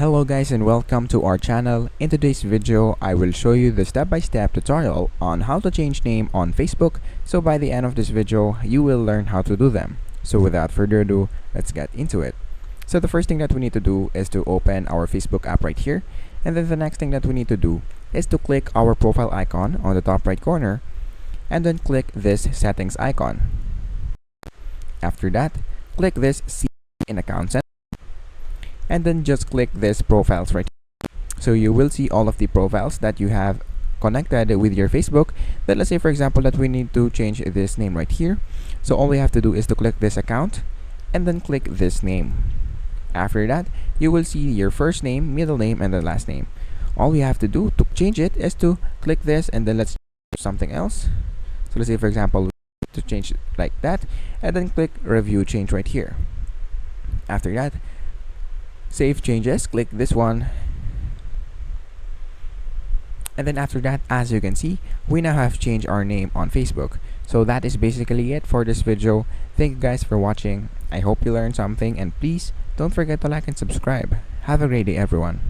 Hello guys and welcome to our channel. In today's video, I will show you the step-by-step tutorial on how to change name on Facebook. So by the end of this video, you will learn how to do them. So without further ado, let's get into it. So the first thing that we need to do is to open our Facebook app right here. And then the next thing that we need to do is to click our profile icon on the top right corner and then click this settings icon. After that, click this see in account settings and then just click this profiles right here. So you will see all of the profiles that you have connected with your Facebook. Then let's say for example that we need to change this name right here. So all we have to do is to click this account and then click this name. After that, you will see your first name, middle name, and the last name. All we have to do to change it is to click this and then let's change something else. So let's say for example to change it like that and then click review change right here. After that, save changes, click this one, and then after that, as you can see, we now have changed our name on Facebook. So that is basically it for this video. Thank you guys for watching. I hope you learned something, and please don't forget to like and subscribe. Have a great day everyone.